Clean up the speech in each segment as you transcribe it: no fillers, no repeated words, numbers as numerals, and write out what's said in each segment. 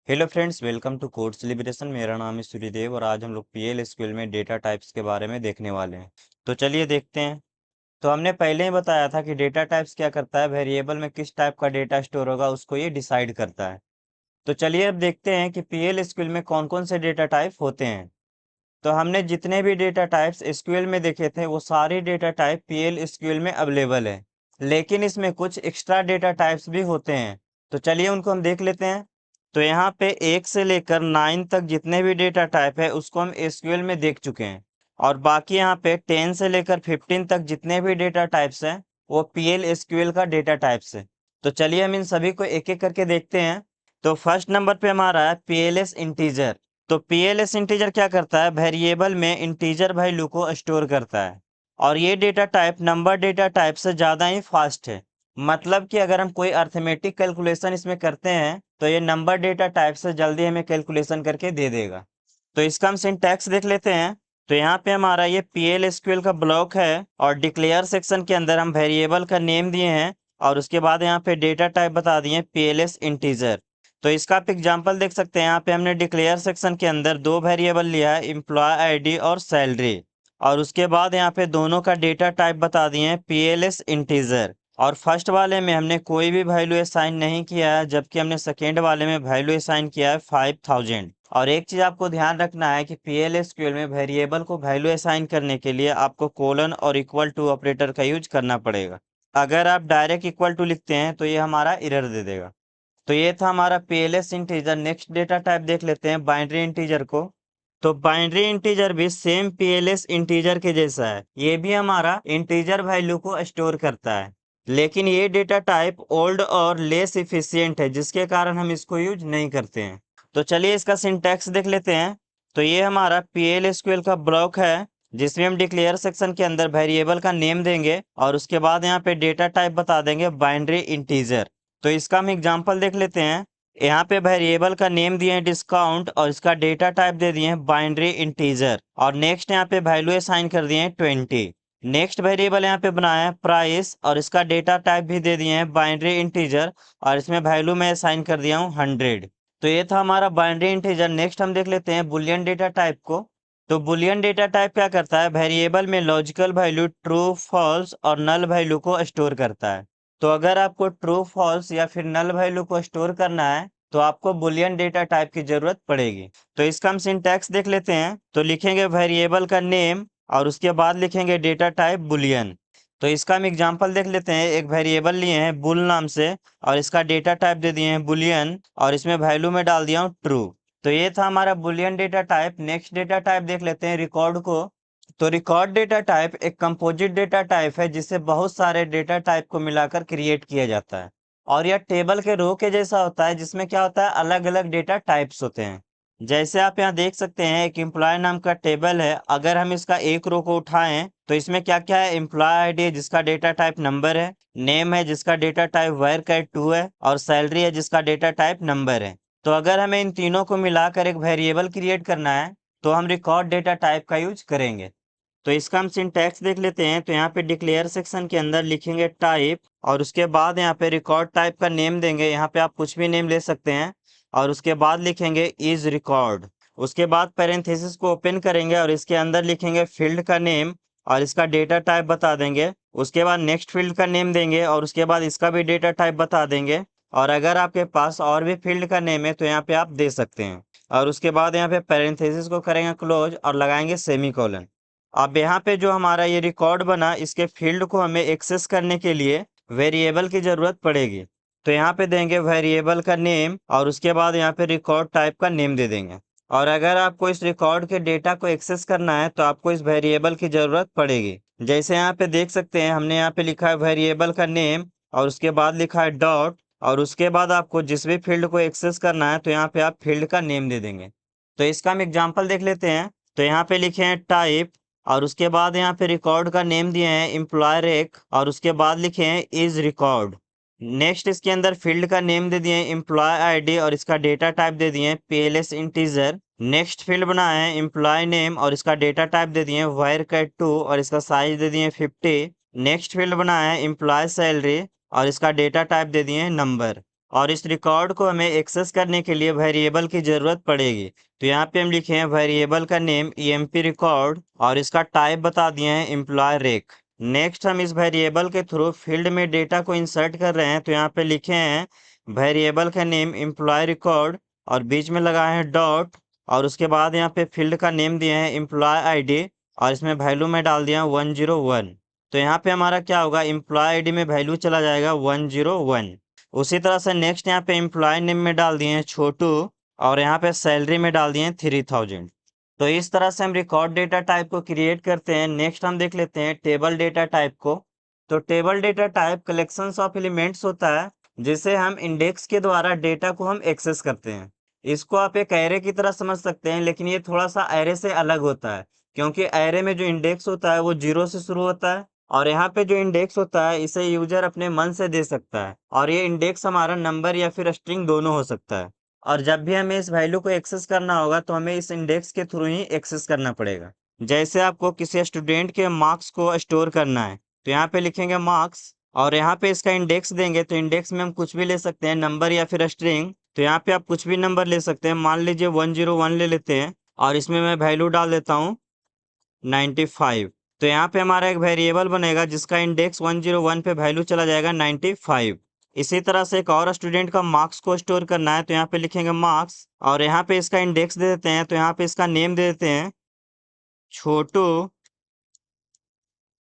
Hello friends, welcome to code celebration. मेरा नाम है सूर्यदेव और आज हम लोग पीएल एसक्यूएल में डेटा टाइप्स के बारे में देखने वाले हैं। तो चलिए देखते हैं। तो हमने पहले ही बताया था कि डेटा टाइप्स क्या करता है, वेरिएबल में किस टाइप का डेटा स्टोर होगा उसको ये डिसाइड करता है। तो चलिए अब देखते हैं कि पीएल एसक्यूएल में कौन कौन से डेटा टाइप होते हैं। तो हमने जितने भी डेटा टाइप्स एसक्यूएल में देखे थे वो सारे डेटा टाइप पीएल एसक्यूएल में अवेलेबल है, लेकिन इसमें कुछ एक्स्ट्रा डेटा टाइप्स भी होते हैं। तो चलिए उनको हम देख लेते हैं। तो यहाँ पे 1 से लेकर 9 तक जितने भी डेटा टाइप है उसको हम एसक्यूएल में देख चुके हैं, और बाकी यहाँ पे 10 से लेकर 15 तक जितने भी डेटा टाइप्स हैं वो पीएल एसक्यूएल का डेटा टाइप्स है। तो चलिए हम इन सभी को एक एक करके देखते हैं। तो फर्स्ट नंबर पे हमारा है पीएलएस इंटीजर। तो पीएलएस इंटीजर क्या करता है, वेरिएबल में इंटीजर वैल्यू को स्टोर करता है, और ये data type number data type से ज़्यादा ही फास्ट है। मतलब कि अगर हम कोई अर्थमेटिक कैलकुलेशन इसमें करते हैं तो ये नंबर डेटा टाइप से जल्दी हमें कैलकुलेशन करके दे देगा। तो इसका हम सिंटैक्स देख लेते हैं। तो यहाँ पे हमारा ये पीएल एसक्यूएल का ब्लॉक है, और डिक्लेयर सेक्शन के अंदर हम वेरिएबल का नेम दिए हैं, और उसके बाद यहाँ पे डेटा टाइप बता दिए पीएलएस इंटीजर। तो इसका आप एग्जांपल देख सकते हैं। यहाँ पे हमने डिक्लेयर सेक्शन के अंदर दो वेरिएबल लिया है, एम्प्लॉय आईडी और सैलरी, और उसके बाद यहाँ पे दोनों का डेटा टाइप बता दिए हैं पीएलएस इंटीजर। और फर्स्ट वाले में हमने कोई भी वैल्यू असाइन नहीं किया है, जबकि हमने सेकेंड वाले में वैल्यू असाइन किया है 5000। और एक चीज़ आपको ध्यान रखना है कि पीएल एसक्यूएल में वेरिएबल को वैल्यू असाइन करने के लिए आपको कोलन और इक्वल टू ऑपरेटर का यूज करना पड़ेगा। अगर आप डायरेक्ट इक्वल टू लिखते हैं तो ये हमारा एरर दे देगा। तो ये था हमारा PLS integer. Next data type देख लेते हैं बाइनरी इंटीजर को। तो बाइनरी इंटीजर भी सेम पीएलएस इंटीजर के जैसा है, ये भी हमारा इंटीजर वैल्यू को स्टोर करता है, लेकिन ये डेटा टाइप ओल्ड और लेस इफिशियंट है, जिसके कारण हम इसको यूज नहीं करते हैं। तो चलिए इसका सिंटैक्स देख लेते हैं। तो ये हमारा पीएल एसक्यूएल का ब्लॉक है, जिसमें हम डिक्लेयर सेक्शन के अंदर वेरिएबल का नेम देंगे, और उसके बाद यहाँ पे डेटा टाइप बता देंगे बाइनरी इंटीजर। तो इसका हम एग्जांपल देख लेते हैं। यहाँ पे वेरिएबल का नेम दिए हैं डिस्काउंट, और इसका डेटा टाइप दे दिए हैं बाइनरी इंटीजर, और नेक्स्ट यहाँ पे वैल्यू असाइन कर दिए हैं 20। नेक्स्ट वेरिएबल यहाँ पे बनाया है प्राइस, और इसका डेटा टाइप भी दे दिए हैं बाइनरी इंटीजर, और इसमें वैल्यू मैं असाइन कर दिया हूँ 100। तो ये था हमारा बाइनरी इंटीजर। नेक्स्ट हम देख लेते हैं बुलियन डेटा टाइप को। तो बुलियन डेटा टाइप क्या करता है, वेरिएबल में लॉजिकल वैल्यू ट्रू, फॉल्स और नल वैल्यू को स्टोर करता है। तो अगर आपको ट्रू, फॉल्स या फिर नल वैल्यू को स्टोर करना है तो आपको बुलियन डेटा टाइप की जरूरत पड़ेगी। तो इसका हम सिंटैक्स देख लेते हैं। तो लिखेंगे वेरिएबल का नेम, और उसके बाद लिखेंगे डेटा टाइप बुलियन। तो इसका हम एग्जांपल देख लेते हैं। एक वेरिएबल लिए हैं बुल नाम से, और इसका डेटा टाइप दे दिए हैं बुलियन, और इसमें वैल्यू में डाल दिया हूँ ट्रू। तो ये था हमारा Boolean data type. Next data type देख लेते हैं रिकॉर्ड को। तो रिकॉर्ड डेटा टाइप एक कंपोजिट डेटा टाइप है, जिसे बहुत सारे डेटा टाइप को मिलाकर क्रिएट किया जाता है, और यह टेबल के रो के जैसा होता है, जिसमें क्या होता है अलग अलग डेटा टाइप्स होते हैं। जैसे आप यहाँ देख सकते हैं, एक एम्प्लॉय नाम का टेबल है। अगर हम इसका एक रो को उठाएं तो इसमें क्या क्या है, एम्प्लॉय आईडी है जिसका डेटा टाइप नंबर है, नेम है जिसका डेटा टाइप वायर कैट 2 है, और सैलरी है जिसका डेटा टाइप नंबर है। तो अगर हमें इन तीनों को मिलाकर एक वेरिएबल क्रिएट करना है तो हम रिकॉर्ड डेटा टाइप का यूज करेंगे। तो इसका हम सिंटैक्स देख लेते हैं। तो यहाँ पे डिक्लेयर सेक्शन के अंदर लिखेंगे टाइप, और उसके बाद यहाँ पे रिकॉर्ड टाइप का नेम देंगे। यहाँ पे आप कुछ भी नेम ले सकते हैं, और उसके बाद लिखेंगे इज रिकॉर्ड। उसके बाद पैरेंथेसिस को ओपन करेंगे, और इसके अंदर लिखेंगे फील्ड का नेम, और इसका डेटा टाइप बता देंगे। उसके बाद नेक्स्ट फील्ड का नेम देंगे, और उसके बाद इसका भी डेटा टाइप बता देंगे। और अगर आपके पास और भी फील्ड का नेम है तो यहाँ पे आप दे सकते हैं। और उसके बाद यहाँ पे पैरेंथेसिस को करेंगे क्लोज, और लगाएंगे सेमीकोलन। अब यहाँ पे जो हमारा ये रिकॉर्ड बना, इसके फील्ड को हमें एक्सेस करने के लिए वेरिएबल की जरूरत पड़ेगी। तो यहाँ पे देंगे वेरिएबल का नेम, और उसके बाद यहाँ पे रिकॉर्ड टाइप का नेम दे देंगे। और अगर आपको इस रिकॉर्ड के डेटा को एक्सेस करना है तो आपको इस वेरिएबल की जरूरत पड़ेगी। जैसे यहाँ पे देख सकते हैं, हमने यहाँ पे लिखा है वेरिएबल का नेम, और उसके बाद लिखा है डॉट, और उसके बाद आपको जिस भी फील्ड को एक्सेस करना है तो यहाँ पे आप फील्ड का नेम दे देंगे। तो इसका हम एग्जाम्पल देख लेते हैं। तो यहाँ पे लिखे हैं टाइप, और उसके बाद यहाँ पे रिकॉर्ड का नेम दिए हैं एम्प्लॉय रेक, और उसके बाद लिखे हैं इज रिकॉर्ड। नेक्स्ट इसके अंदर फील्ड का नेम दे दिए हैं एम्प्लॉय आईडी, और इसका डेटा टाइप दे दिए हैं पीएलएस इंटीजर। नेक्स्ट फील्ड बनाया है एम्प्लॉय नेम, और इसका डेटा टाइप दे दिए हैं वायर कैट 2, और इसका साइज दे दिए हैं 50। नेक्स्ट फील्ड बनाया है एम्प्लॉय सैलरी, और इसका डेटा टाइप दे दिए हैं नंबर। और इस रिकॉर्ड को हमें एक्सेस करने के लिए वेरिएबल की ज़रूरत पड़ेगी। तो यहाँ पे हम लिखे हैं वेरिएबल का नेम emp रिकॉर्ड और इसका टाइप बता दिए हैं एम्प्लॉय रेक। नेक्स्ट हम इस वेरिएबल के थ्रू फील्ड में डेटा को इंसर्ट कर रहे हैं। तो यहाँ पे लिखे हैं वेरिएबल का नेम एम्प्लॉय रिकॉर्ड और बीच में लगाए हैं डॉट और उसके बाद यहाँ पे फील्ड का नेम दिए हैं एम्प्लॉय आईडी और इसमें वैल्यू में डाल दिया 101। तो यहाँ पे हमारा क्या होगा, एम्प्लॉय आईडी में वैल्यू चला जाएगा 101। उसी तरह से नेक्स्ट यहाँ पे एम्प्लॉय नेम में डाल दिए हैं छोटू और यहाँ पे सैलरी में डाल दिए हैं 3000। तो इस तरह से हम रिकॉर्ड डेटा टाइप को क्रिएट करते हैं। नेक्स्ट हम देख लेते हैं टेबल डेटा टाइप को। तो table data type collections of elements होता है जिसे हम इंडेक्स के द्वारा डेटा को हम एक्सेस करते हैं। इसको आप एक एरे की तरह समझ सकते हैं, लेकिन ये थोड़ा सा एरे से अलग होता है क्योंकि एरे में जो इंडेक्स होता है वो 0 से शुरू होता है और यहाँ पे जो इंडेक्स होता है इसे यूजर अपने मन से दे सकता है और ये इंडेक्स हमारा नंबर या फिर स्ट्रिंग दोनों हो सकता है। और जब भी हमें इस वैल्यू को एक्सेस करना होगा तो हमें इस इंडेक्स के थ्रू ही एक्सेस करना पड़ेगा। जैसे आपको किसी स्टूडेंट के मार्क्स को स्टोर करना है तो यहाँ पे लिखेंगे मार्क्स और यहाँ पे इसका इंडेक्स देंगे। तो इंडेक्स में हम कुछ भी ले सकते हैं, नंबर या फिर स्ट्रिंग। तो यहाँ पे आप कुछ भी नंबर ले सकते हैं, मान लीजिए 101 ले लेते हैं और इसमें मैं वैल्यू डाल देता हूँ 95। तो यहाँ पे हमारा एक वेरिएबल बनेगा जिसका इंडेक्स 101 पे वैल्यू चला जाएगा 95। इसी तरह से एक और स्टूडेंट का मार्क्स को स्टोर करना है तो यहाँ पे लिखेंगे मार्क्स और यहाँ पे इसका इंडेक्स दे देते हैं। तो यहाँ पे इसका नेम दे देते हैं छोटू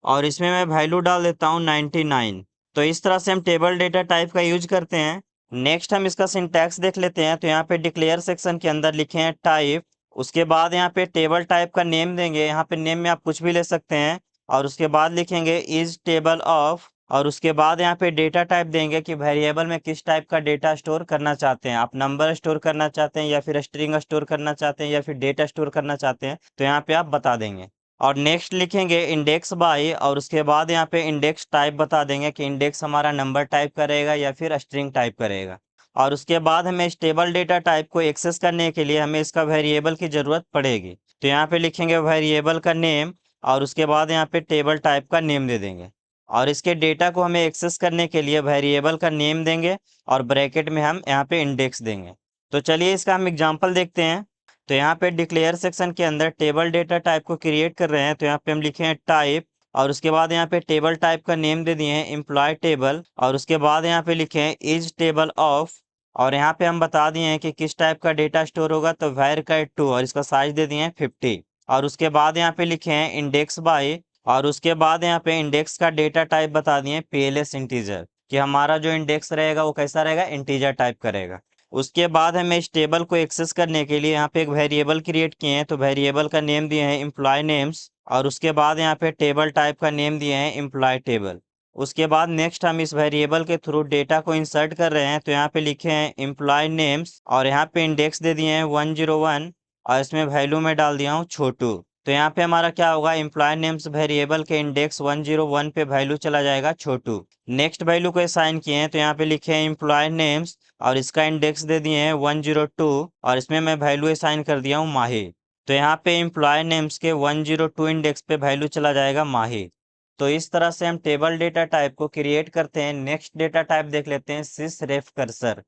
और इसमें मैं वैल्यू डाल देता हूँ 99। तो इस तरह से हम टेबल डेटा टाइप का यूज करते हैं। नेक्स्ट हम इसका सिंटैक्स देख लेते हैं। तो यहाँ पे डिक्लेयर सेक्शन के अंदर लिखे हैं टाइप, उसके बाद यहाँ पे टेबल टाइप का नेम देंगे। यहाँ पे नेम में आप कुछ भी ले सकते हैं और उसके बाद लिखेंगे इज टेबल ऑफ और उसके बाद यहाँ पे डेटा टाइप देंगे कि वेरिएबल में किस टाइप का डेटा स्टोर करना चाहते हैं। आप नंबर स्टोर करना चाहते हैं या फिर स्ट्रिंग स्टोर करना चाहते हैं या फिर डेटा स्टोर करना चाहते हैं, तो यहाँ पे आप बता देंगे। और नेक्स्ट लिखेंगे इंडेक्स बाय और उसके बाद यहाँ पे इंडेक्स टाइप बता देंगे कि इंडेक्स हमारा नंबर टाइप करेगा या फिर स्ट्रिंग टाइप करेगा। और उसके बाद हमें स्टेबल डेटा टाइप को एक्सेस करने के लिए हमें इसका वेरिएबल की ज़रूरत पड़ेगी। तो यहाँ पे लिखेंगे वेरिएबल का नेम और उसके बाद यहाँ पे टेबल टाइप का नेम दे देंगे और इसके डेटा को हमें एक्सेस करने के लिए वेरिएबल का नेम देंगे और ब्रैकेट में हम यहाँ पे इंडेक्स देंगे। तो चलिए इसका हम एग्जाम्पल देखते हैं। तो यहाँ पे डिक्लेयर सेक्शन के अंदर टेबल डेटा टाइप को क्रिएट कर रहे हैं। तो यहाँ पे हम लिखे हैं टाइप और उसके बाद यहाँ पे टेबल टाइप का नेम दे दिए हैं एम्प्लॉय टेबल और उसके बाद यहाँ पे लिखे हैं इज टेबल ऑफ और यहाँ पे हम बता दिए हैं कि किस टाइप का डेटा स्टोर होगा। तो वैर का 2 और इसका साइज दे दिए हैं 50 और उसके बाद यहाँ पे लिखे हैं इंडेक्स बाय और उसके बाद यहाँ पे इंडेक्स का डेटा टाइप बता दिए PLS इंटीजर कि हमारा जो इंडेक्स रहेगा वो कैसा रहेगा, इंटीजर टाइप करेगा। उसके बाद हमें इस टेबल को एक्सेस करने के लिए यहाँ पे एक वेरिएबल क्रिएट किए हैं। तो वेरिएबल का नेम दिए हैं एम्प्लॉय नेम्स और उसके बाद यहाँ पे टेबल टाइप का नेम दिए हैं एम्प्लॉय टेबल। उसके बाद नेक्स्ट हम इस वेरिएबल के थ्रू डेटा को इंसर्ट कर रहे हैं। तो यहाँ पे लिखे हैं एम्प्लॉय नेम्स और यहाँ पे इंडेक्स दे दिए हैं 101 और इसमें वैल्यू में डाल दिया हूँ छोटू। तो यहाँ पे हमारा क्या होगा, एम्प्लॉय नेम्स वेरिएबल के इंडेक्स 101 पे वैल्यू चला जाएगा छोटू। नेक्स्ट वैल्यू को असाइन किए हैं। तो यहाँ पे लिखे हैं एम्प्लॉय नेम्स और इसका इंडेक्स दे दिए हैं 102 और इसमें मैं वैल्यू असाइन कर दिया हूँ माही। तो यहाँ पे एम्प्लॉय नेम्स के 102 इंडेक्स पे वैल्यू चला जाएगा माही। तो इस तरह से हम टेबल डेटा टाइप को क्रिएट करते हैं। नेक्स्ट डेटा टाइप देख लेते हैं सिसरेफ कर्सर।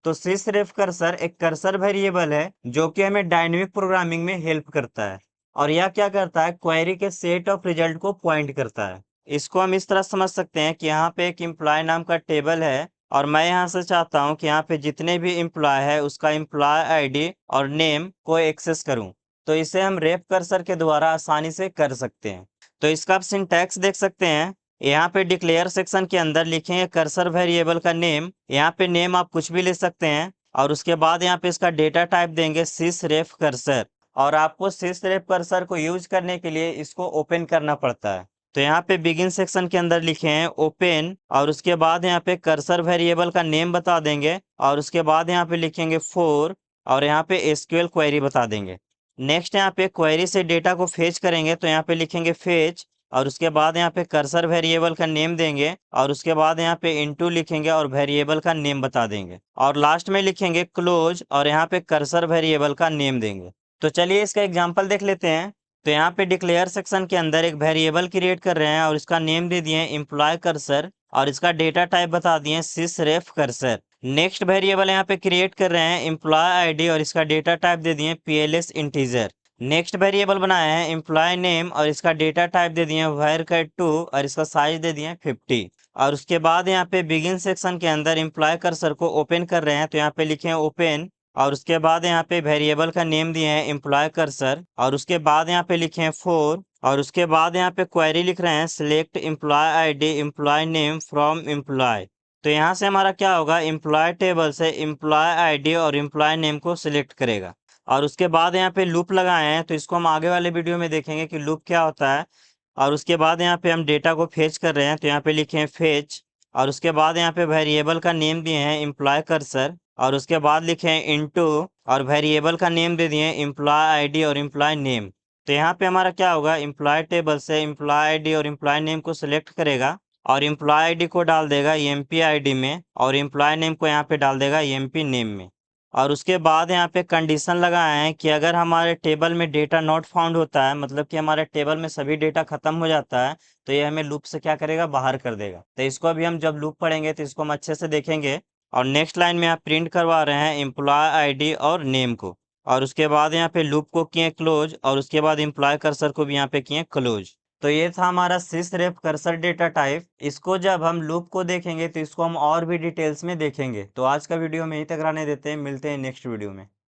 तो सिसरेफ कर्सर एक कर्सर वेरिएबल है जो कि हमें डायनेमिक प्रोग्रामिंग में हेल्प करता है और यह क्या करता है, क्वेरी के सेट ऑफ रिजल्ट को पॉइंट करता है। इसको हम इस तरह समझ सकते हैं कि यहाँ पे एक एम्प्लॉय नाम का टेबल है और मैं यहाँ से चाहता हूँ कि यहाँ पे जितने भी एम्प्लॉय है उसका एम्प्लॉय आईडी और नेम को एक्सेस करूँ। तो इसे हम रेफ कर्सर के द्वारा आसानी से कर सकते हैं। तो इसका आप सिंटैक्स देख सकते हैं। यहाँ पे डिक्लेयर सेक्शन के अंदर लिखेंगे कर्सर वेरिएबल का नेम। यहाँ पे नेम आप कुछ भी ले सकते हैं और उसके बाद यहाँ पे इसका डेटा टाइप देंगे सिसरेफ कर्सर और आपको सिसरेफ कर्सर को यूज करने के लिए इसको ओपन करना पड़ता है। तो यहाँ पे बिगिन सेक्शन के अंदर लिखे हैं ओपन और उसके बाद यहाँ पे कर्सर वेरिएबल का नेम बता देंगे और उसके बाद यहाँ पे लिखेंगे फोर और यहाँ पे एसक्यूएल क्वेरी बता देंगे। नेक्स्ट यहाँ पे क्वेरी से डेटा को फेच करेंगे। तो यहाँ पे लिखेंगे फेच और उसके बाद यहाँ पे कर्सर वेरिएबल का नेम देंगे और उसके बाद यहाँ पे इनटू लिखेंगे और वेरिएबल का नेम बता देंगे और लास्ट में लिखेंगे क्लोज और यहाँ पे कर्सर वेरिएबल का नेम देंगे। तो चलिए इसका एग्जाम्पल देख लेते हैं। तो यहाँ पे डिक्लेयर सेक्शन के अंदर एक वेरिएबल क्रिएट कर रहे हैं और इसका नेम दे दिए हैं एम्प्लॉय कर्सर और इसका डेटा टाइप बता दिए सिसरेफ कर्सर। नेक्स्ट वेरिएबल यहाँ पे क्रिएट कर रहे हैं एम्प्लॉय आईडी और इसका डेटा टाइप दे दिए पीएलएस इंटीजर। नेक्स्ट वेरिएबल बनाया है एम्प्लॉय नेम और इसका डेटा टाइप दे दिए var2 और इसका साइज दे दिए 50। और उसके बाद यहाँ पे बिगिन सेक्शन के अंदर एम्प्लॉय कर्सर को ओपन कर रहे हैं तो यहाँ पे लिखे हैं ओपन और उसके बाद यहाँ पे वेरिएबल का नेम दिए हैं एम्प्लॉय कर्सर और उसके बाद यहाँ पे लिखे हैं 4 और उसके बाद यहाँ पे क्वेरी लिख रहे हैं select employee ID employee name from employee. तो यहाँ से हमारा क्या होगा एम्प्लॉय टेबल से एम्प्लॉय आईडी और एम्प्लॉय नेम को सिलेक्ट करेगा। और उसके बाद यहाँ पे लूप लगाए हैं तो इसको हम आगे वाले वीडियो में देखेंगे कि लूप क्या होता है। और उसके बाद यहाँ पे हम डेटा को फेच कर रहे हैं तो यहाँ पे लिखे हैं फेच और उसके बाद यहाँ पे वेरिएबल का नेम दिए हैं एम्प्लॉय कर्सर और उसके बाद लिखे हैं इनटू और वेरिएबल का नेम दे दिए एम्प्लॉय आईडी और एम्प्लॉय नेम। तो यहाँ पे हमारा क्या होगा एम्प्लॉय टेबल से एम्प्लॉय आईडी और एम्प्लॉय नेम को सिलेक्ट करेगा और एम्प्लॉय आईडी को डाल देगा एमपी आईडी में और एम्प्लॉय नेम को यहाँ पे डाल देगा एमपी नेम में। और उसके बाद यहाँ पे कंडीशन लगाए हैं कि अगर हमारे टेबल में डेटा नॉट फाउंड होता है मतलब कि हमारे टेबल में सभी डेटा खत्म हो जाता है तो ये हमें लूप से क्या करेगा बाहर कर देगा। तो इसको अभी हम जब लूप पढ़ेंगे तो इसको हम अच्छे से देखेंगे। और नेक्स्ट लाइन में आप प्रिंट करवा रहे हैं एम्प्लॉय आईडी और नेम को और उसके बाद यहाँ पे लूप को किए क्लोज और उसके बाद एम्प्लॉय कर्सर को भी यहाँ पे किए क्लोज। तो ये था हमारा सिसरेफ कर्सर डेटा टाइप। इसको जब हम लूप को देखेंगे तो इसको हम और भी डिटेल्स में देखेंगे। तो आज का वीडियो में यहीं तक रहने देते हैं, मिलते हैं नेक्स्ट वीडियो में।